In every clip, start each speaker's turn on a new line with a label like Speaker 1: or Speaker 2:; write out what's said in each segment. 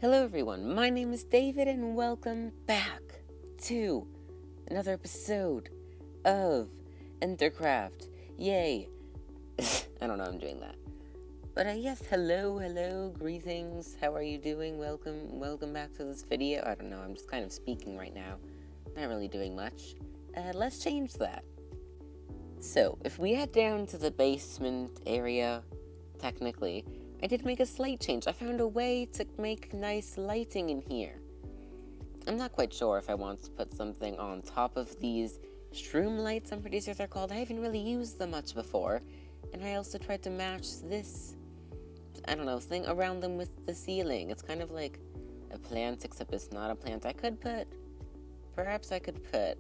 Speaker 1: Hello everyone, my name is David and welcome back to another episode of Endercraft. Yay! I don't know I'm doing that. But yes, hello, greetings, how are you doing? Welcome back to this video. I don't know, I'm just kind of speaking right now. Not really doing much. Let's change that. So, if we head down to the basement area, technically, I did make a slight change. I found a way to make nice lighting in here. I'm not quite sure if I want to put something on top of these shroom lights, I'm pretty sure they're called. I haven't really used them much before. And I also tried to match this, I don't know, thing around them with the ceiling. It's kind of like a plant, except it's not a plant. Perhaps I could put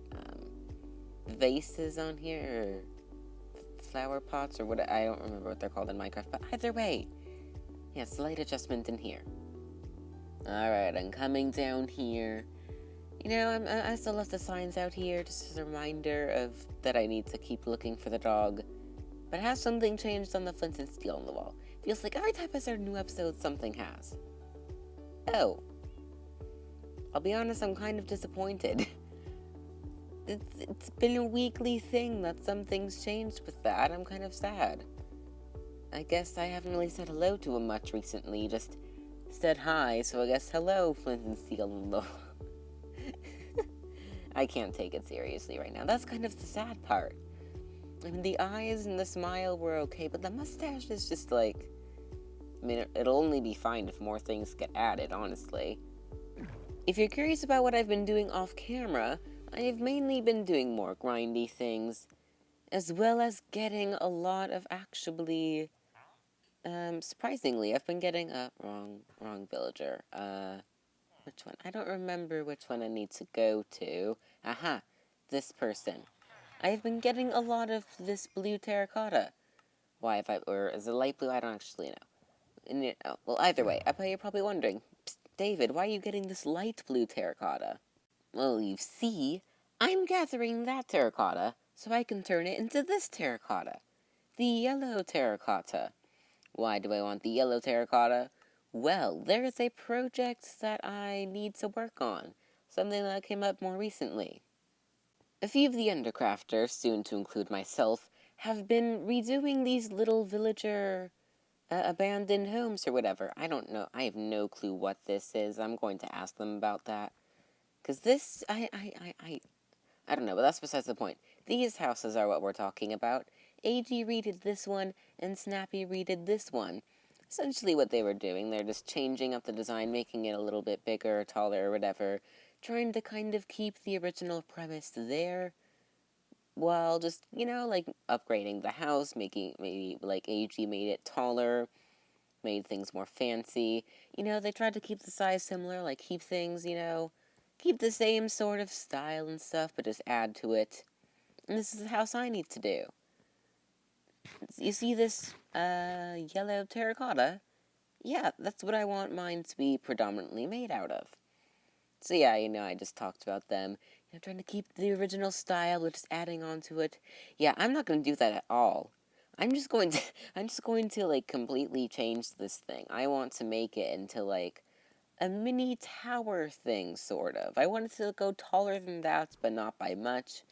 Speaker 1: vases on here, or flower pots, or what, I don't remember what they're called in Minecraft, but either way. Yeah, slight adjustment in here. Alright, I'm coming down here. You know, I still left the signs out here, just as a reminder of that I need to keep looking for the dog. But has something changed on the flint and steel on the wall? Feels like every time I start a new episode, something has. Oh. I'll be honest, I'm kind of disappointed. It's been a weekly thing that something's changed with that. I'm kind of sad. I guess I haven't really said hello to him much recently, just said hi, so I guess hello, Flint and Steel. I can't take it seriously right now. That's kind of the sad part. I mean, the eyes and the smile were okay, but the mustache is just like... I mean, it'll only be fine if more things get added, honestly. If you're curious about what I've been doing off camera, I've mainly been doing more grindy things, as well as getting a lot of actually... surprisingly, I've been getting a wrong villager. Which one? I don't remember which one I need to go to. Aha, this person. I've been getting a lot of this blue terracotta. Why, or is it light blue? I don't actually know. Well, either way, I bet you're probably wondering, Psst, David, why are you getting this light blue terracotta? Well, you see, I'm gathering that terracotta so I can turn it into this terracotta. The yellow terracotta. Why do I want the yellow terracotta? Well, there is a project that I need to work on. Something that came up more recently. A few of the Endercrafters, soon to include myself, have been redoing these little villager abandoned homes or whatever. I don't know. I have no clue what this is. I'm going to ask them about that. Because this, I don't know, but that's besides the point. These houses are what we're talking about. AG redid this one, and Snappy redid this one. Essentially what they were doing, they're just changing up the design, making it a little bit bigger, taller, or whatever, trying to kind of keep the original premise there, while just, you know, like, upgrading the house, making, maybe, like, AG made it taller, made things more fancy. You know, they tried to keep the size similar, like, keep things, you know, keep the same sort of style and stuff, but just add to it. And this is the house I need to do. You see this, yellow terracotta? Yeah, that's what I want mine to be predominantly made out of. So yeah, you know, I just talked about them. You know, trying to keep the original style, but just adding on to it. Yeah, I'm not going to do that at all. I'm just going to, like, completely change this thing. I want to make it into, like, a mini tower thing, sort of. I want it to go taller than that, but not by much.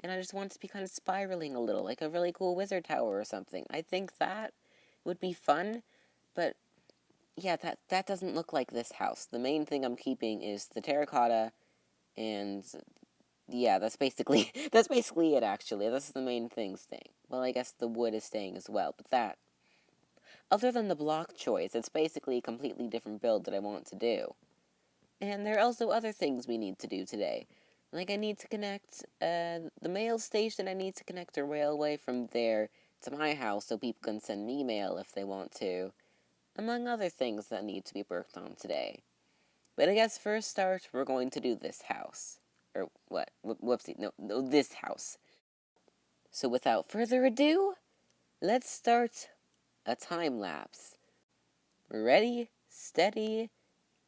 Speaker 1: And I just want it to be kind of spiraling a little, like a really cool wizard tower or something. I think that would be fun, but yeah, that doesn't look like this house. The main thing I'm keeping is the terracotta, and yeah, that's basically it, actually. That's the main thing staying. Well, I guess the wood is staying as well, but that... Other than the block choice, it's basically a completely different build that I want to do. And there are also other things we need to do today. Like, I need to connect the mail station, I need to connect a railway from there to my house so people can send me mail if they want to. Among other things that need to be worked on today. But I guess first start, we're going to do this house. Or what? Whoopsie. No, this house. So without further ado, let's start a time lapse. Ready, steady,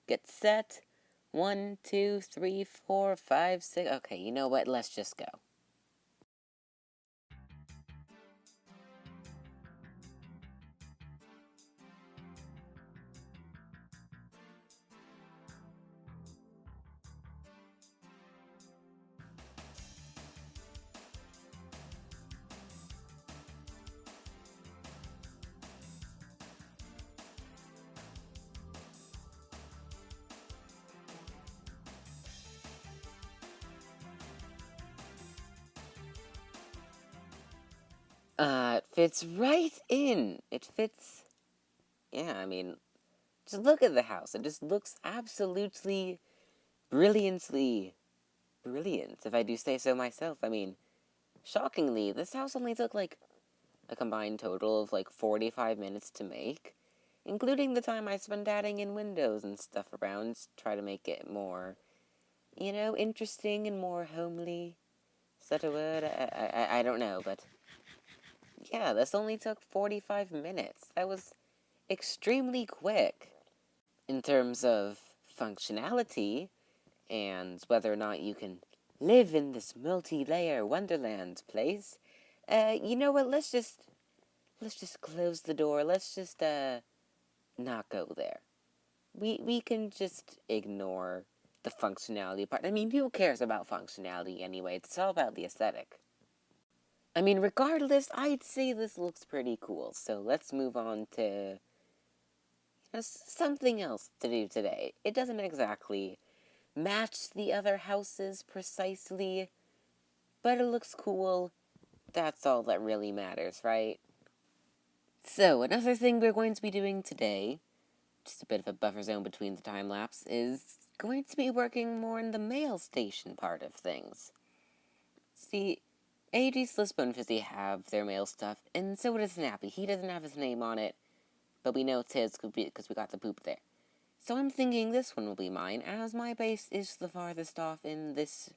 Speaker 1: get set. 1, 2, 3, 4, 5, 6. Okay, you know what? Let's just go. It fits right in. It fits, yeah, I mean, just look at the house. It just looks absolutely, brilliantly brilliant, if I do say so myself. I mean, shockingly, this house only took, like, a combined total of, like, 45 minutes to make, including the time I spent adding in windows and stuff around to try to make it more, you know, interesting and more homely. Is that a word? I don't know, but yeah, this only took 45 minutes. That was extremely quick in terms of functionality and whether or not you can live in this multi-layer wonderland place. You know what? Let's just close the door. Let's just not go there. We can just ignore the functionality part. I mean, who cares about functionality anyway? It's all about the aesthetic. I mean, regardless, I'd say this looks pretty cool. So let's move on to something else to do today. It doesn't exactly match the other houses precisely, but it looks cool. That's all that really matters, right? So, another thing we're going to be doing today, just a bit of a buffer zone between the time lapse, is going to be working more in the mail station part of things. See, AG, Slispo, and Fizzy have their mail stuff, and so does Snappy. He doesn't have his name on it, but we know it's his because we got the poop there. So I'm thinking this one will be mine, as my base is the farthest off in this,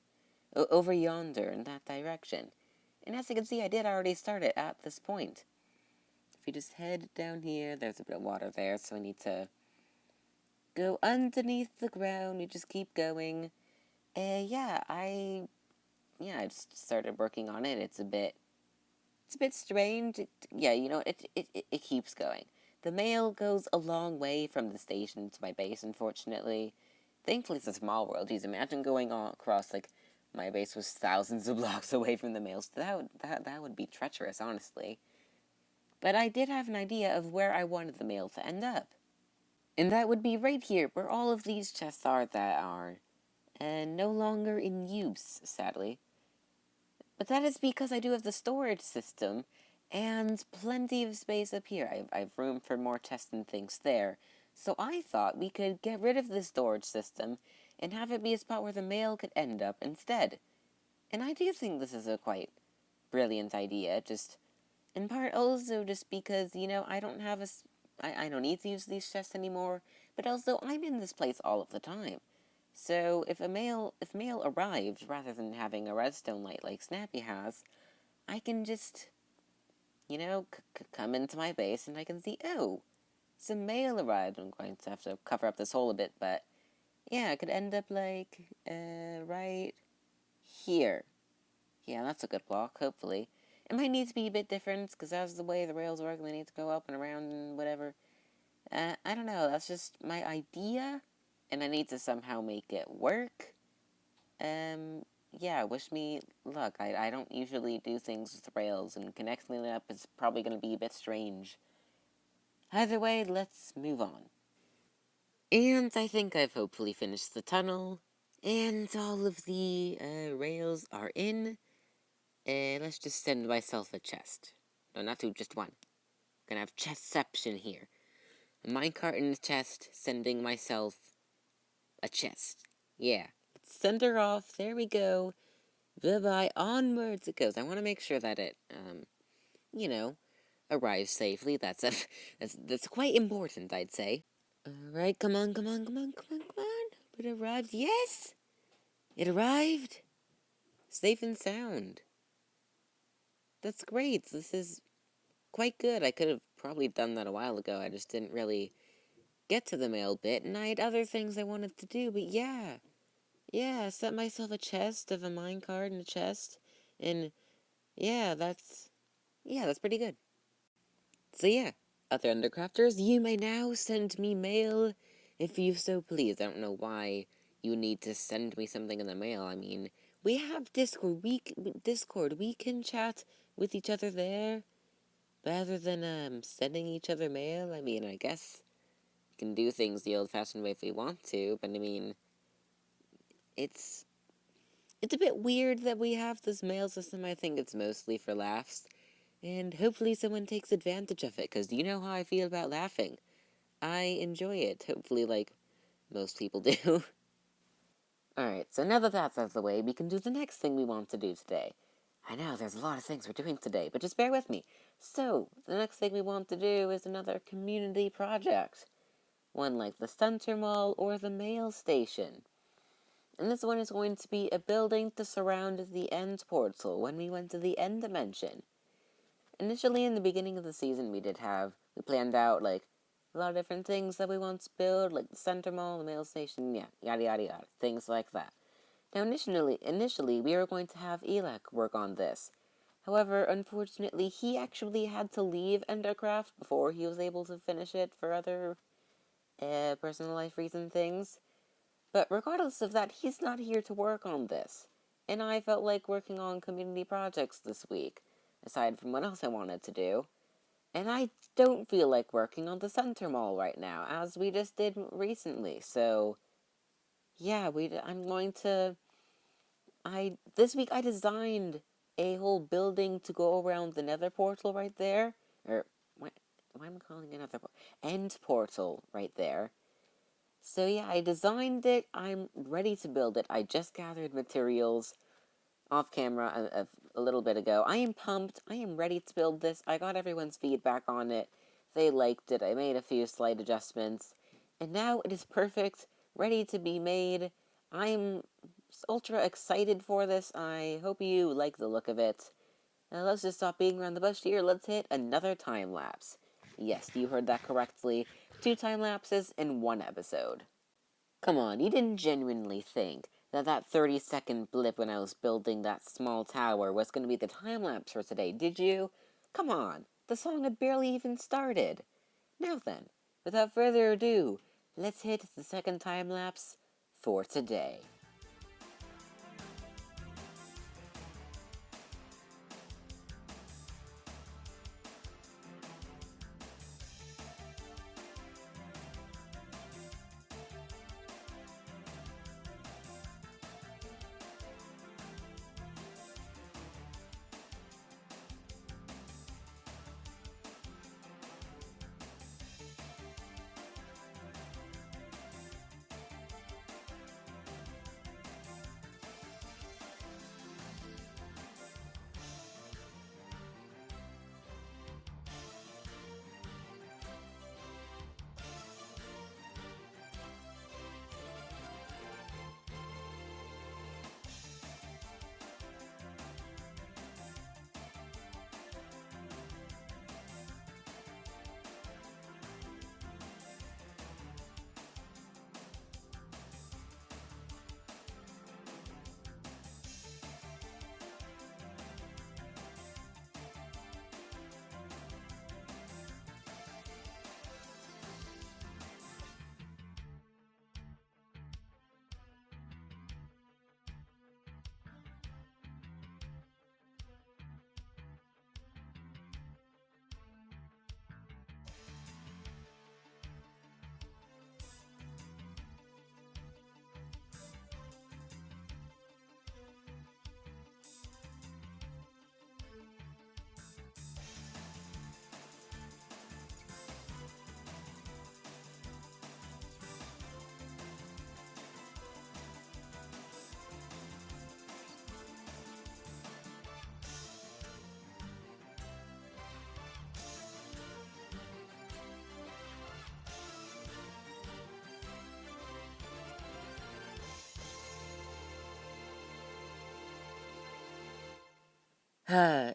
Speaker 1: over yonder in that direction. And as you can see, I did already start it at this point. If you just head down here, there's a bit of water there, so I need to go underneath the ground. You just keep going. I just started working on it. It's a bit strange. It keeps going. The mail goes a long way from the station to my base, unfortunately. Thankfully, it's a small world. Geez, imagine going across, like, my base was thousands of blocks away from the mail. So that would be treacherous, honestly. But I did have an idea of where I wanted the mail to end up. And that would be right here, where all of these chests are that are no longer in use, sadly. But that is because I do have the storage system and plenty of space up here. I've room for more chests and things there. So I thought we could get rid of the storage system and have it be a spot where the mail could end up instead. And I do think this is a quite brilliant idea, just in part also just because, I don't have I don't need to use these chests anymore, but also I'm in this place all of the time. So if mail arrives rather than having a redstone light like Snappy has, I can just, come into my base and I can see, oh, some mail arrived. I'm going to have to cover up this hole a bit, but yeah, it could end up like, right here. Yeah, that's a good block, hopefully. It might need to be a bit different, because that's the way the rails work, they need to go up and around and whatever. I don't know, that's just my idea, and I need to somehow make it work. Yeah, wish me luck. I don't usually do things with rails, and connecting it up is probably going to be a bit strange. Either way, let's move on. And I think I've hopefully finished the tunnel, and all of the rails are in. Let's just send myself a chest. No, not two, just one. I'm gonna have chestception here. A minecart in the chest, sending myself a chest. Yeah. Let's send her off. There we go. Bye-bye. Onwards it goes. I want to make sure that it, arrives safely. That's quite important, I'd say. Alright, come on. It arrived. Yes! It arrived. Safe and sound. That's great. This is quite good. I could have probably done that a while ago. I just didn't really get to the mail bit, and I had other things I wanted to do, but yeah. Yeah, I set myself a chest of a minecart and a chest, and that's pretty good. So yeah, other Endercrafters, you may now send me mail if you so please. I don't know why you need to send me something in the mail. I mean, we have Discord. We can chat with each other there. Rather than sending each other mail, I mean, I guess we can do things the old-fashioned way if we want to, but I mean, it's a bit weird that we have this mail system. I think it's mostly for laughs. And hopefully someone takes advantage of it, because you know how I feel about laughing. I enjoy it, hopefully, like most people do. Alright, so now that that's out of the way, we can do the next thing we want to do today. I know, there's a lot of things we're doing today, but just bear with me. So, the next thing we want to do is another community project. One like the Center Mall or the Mail Station. And this one is going to be a building to surround the end portal when we went to the end dimension. Initially, in the beginning of the season, we planned out, like, a lot of different things that we want to build, like the Center Mall, the Mail Station, yeah, yada yada yada, things like that. Now, initially, we were going to have Elec work on this. However, unfortunately, he actually had to leave Endercraft before he was able to finish it for other personal life reason things. But regardless of that, he's not here to work on this. And I felt like working on community projects this week, aside from what else I wanted to do. And I don't feel like working on the Center Mall right now, as we just did recently. So, yeah, I'm going to this week I designed a whole building to go around the nether portal right there. Or, why am I calling it another end portal right there? So yeah, I designed it. I'm ready to build it. I just gathered materials off camera a little bit ago. I am pumped. I am ready to build this. I got everyone's feedback on it. They liked it. I made a few slight adjustments. And now it is perfect, ready to be made. I'm ultra excited for this. I hope you like the look of it. Now let's just stop being around the bush here. Let's hit another time lapse. Yes, you heard that correctly. 2 time lapses in 1 episode. Come on, you didn't genuinely think that 30-second blip when I was building that small tower was going to be the time lapse for today, did you? Come on, the song had barely even started. Now then, without further ado, let's hit the second time lapse for today.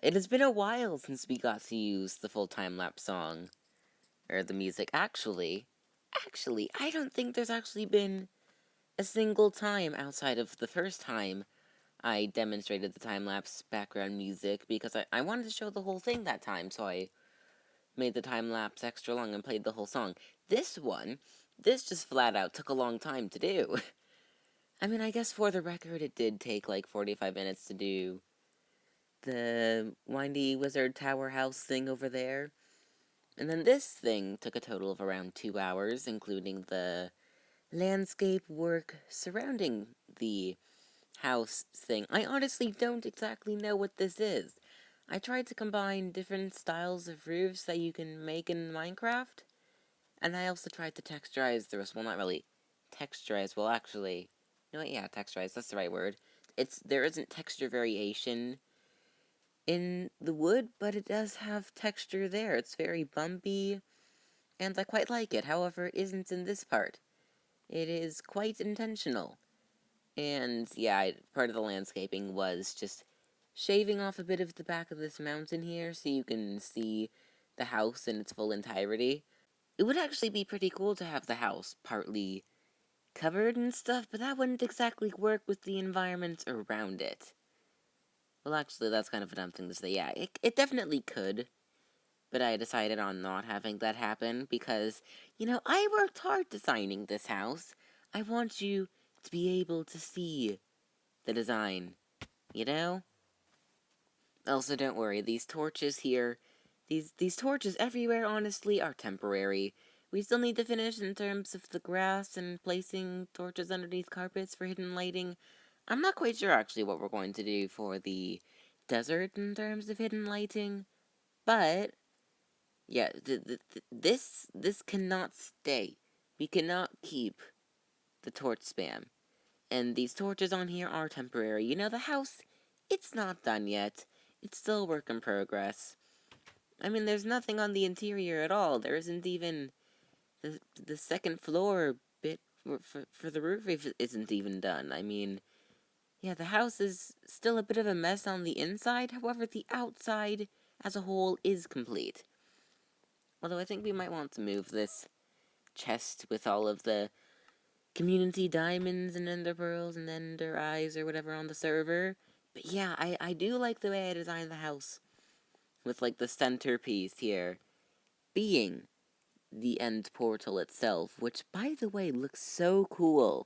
Speaker 1: It has been a while since we got to use the full time-lapse song. Or the music. Actually, I don't think there's actually been a single time outside of the first time I demonstrated the time-lapse background music, because I wanted to show the whole thing that time, so I made the time-lapse extra long and played the whole song. This just flat out took a long time to do. I mean, I guess for the record, it did take like 45 minutes to do the windy wizard tower house thing over there. And then this thing took a total of around 2 hours, including the landscape work surrounding the house thing. I honestly don't exactly know what this is. I tried to combine different styles of roofs that you can make in Minecraft, and I also tried to texturize the roof. Well, not really texturize. Well, actually, no, yeah, texturize. That's the right word. There isn't texture variation in the wood, but it does have texture there. It's very bumpy, and I quite like it. However, it isn't in this part. It is quite intentional. And yeah, part of the landscaping was just shaving off a bit of the back of this mountain here so you can see the house in its full entirety. It would actually be pretty cool to have the house partly covered and stuff, but that wouldn't exactly work with the environment around it. Well, actually, that's kind of a dumb thing to say. Yeah, it definitely could, but I decided on not having that happen because, I worked hard designing this house. I want you to be able to see the design, you know? Also, don't worry, these torches here, these torches everywhere, honestly, are temporary. We still need to finish in terms of the grass and placing torches underneath carpets for hidden lighting. I'm not quite sure, actually, what we're going to do for the desert in terms of hidden lighting, but, yeah, this cannot stay. We cannot keep the torch spam. And these torches on here are temporary. The house, it's not done yet. It's still a work in progress. I mean, there's nothing on the interior at all. There isn't even the second floor bit for the roof isn't even done. I mean, yeah, the house is still a bit of a mess on the inside. However, the outside as a whole is complete. Although I think we might want to move this chest with all of the community diamonds and ender pearls and ender eyes or whatever on the server. But yeah, I do like the way I designed the house. With, like, the centerpiece here being the end portal itself, which, by the way, looks so cool.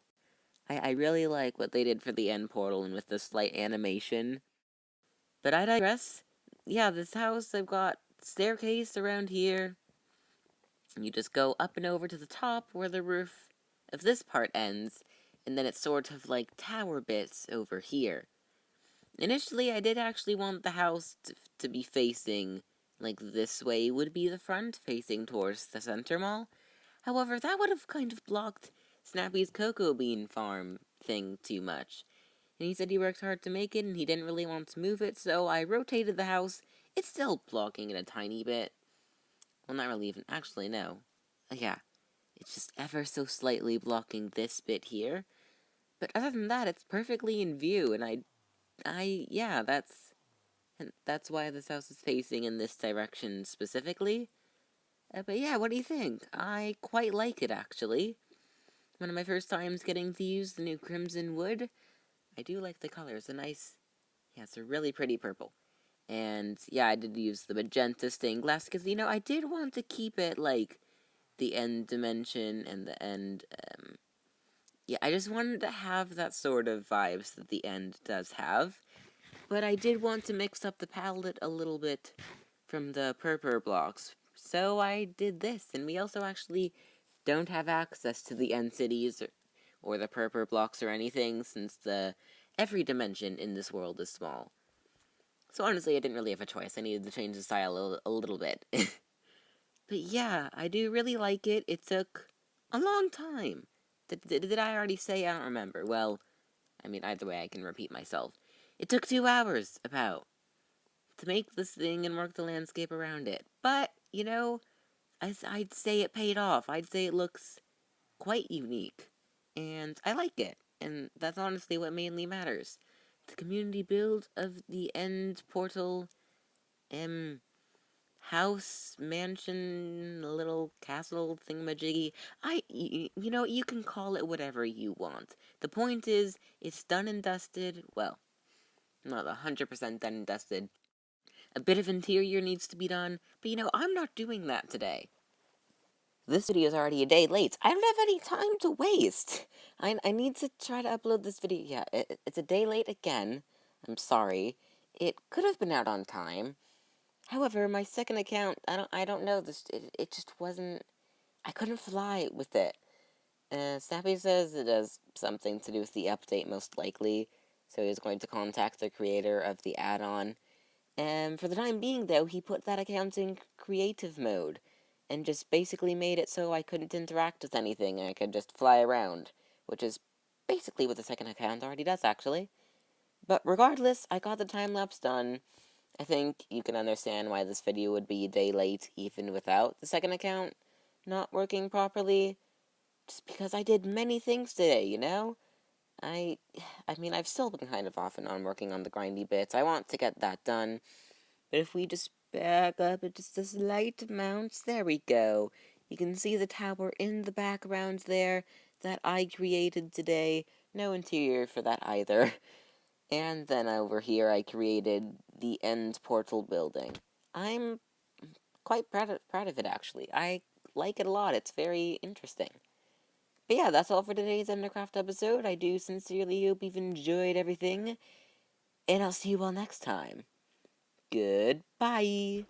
Speaker 1: I really like what they did for the end portal and with the slight animation. But I digress. Yeah, this house, I've got staircase around here. You just go up and over to the top where the roof of this part ends, and then it's sort of like tower bits over here. Initially, I did actually want the house to be facing, like, this way would be the front, facing towards the center mall. However, that would have kind of blocked Snappy's cocoa bean farm thing too much. And he said he worked hard to make it, and he didn't really want to move it, so I rotated the house. It's still blocking it a tiny bit. Well, not really even. Actually, no. Yeah. It's just ever so slightly blocking this bit here. But other than that, it's perfectly in view, and yeah, that's why this house is facing in this direction specifically. But yeah, what do you think? I quite like it, actually. One of my first times getting to use the new crimson wood. I do like the color. It's a nice, yeah, it's a really pretty purple. And yeah, I did use the magenta stained glass because, I did want to keep it like the end dimension and the end, yeah, I just wanted to have that sort of vibes that the end does have. But I did want to mix up the palette a little bit from the purple blocks. So I did this, and we also actually don't have access to the end cities or the purple blocks or anything, since every dimension in this world is small. So honestly, I didn't really have a choice. I needed to change the style a little bit. But yeah, I do really like it. It took a long time. Did I already say? I don't remember. Well, I mean, either way, I can repeat myself. It took 2 hours, about, to make this thing and work the landscape around it. But, I'd say it paid off. I'd say it looks quite unique. And I like it. And that's honestly what mainly matters. The community build of the end portal, house, mansion, little castle thingamajiggy. You can call it whatever you want. The point is, it's done and dusted. Well, not 100% done and dusted. A bit of interior needs to be done, but I'm not doing that today. This video is already a day late. I don't have any time to waste. I need to try to upload this video. Yeah, it's a day late again. I'm sorry. It could have been out on time. However, my second account, I don't know, it just wasn't, I couldn't fly with it. Snappy says it has something to do with the update, most likely, so he's going to contact the creator of the add-on, And for the time being, though, he put that account in creative mode and just basically made it so I couldn't interact with anything. I could just fly around, which is basically what the second account already does, actually. But regardless, I got the time-lapse done. I think you can understand why this video would be a day late even without the second account not working properly. Just because I did many things today, you know? I mean, I've still been kind of off and on working on the grindy bits. I want to get that done. But if we just back up at just a slight amount, there we go. You can see the tower in the background there that I created today. No interior for that either. And then over here I created the end portal building. I'm quite proud of it, actually. I like it a lot. It's very interesting. But yeah, that's all for today's Endercraft episode. I do sincerely hope you've enjoyed everything. And I'll see you all next time. Goodbye.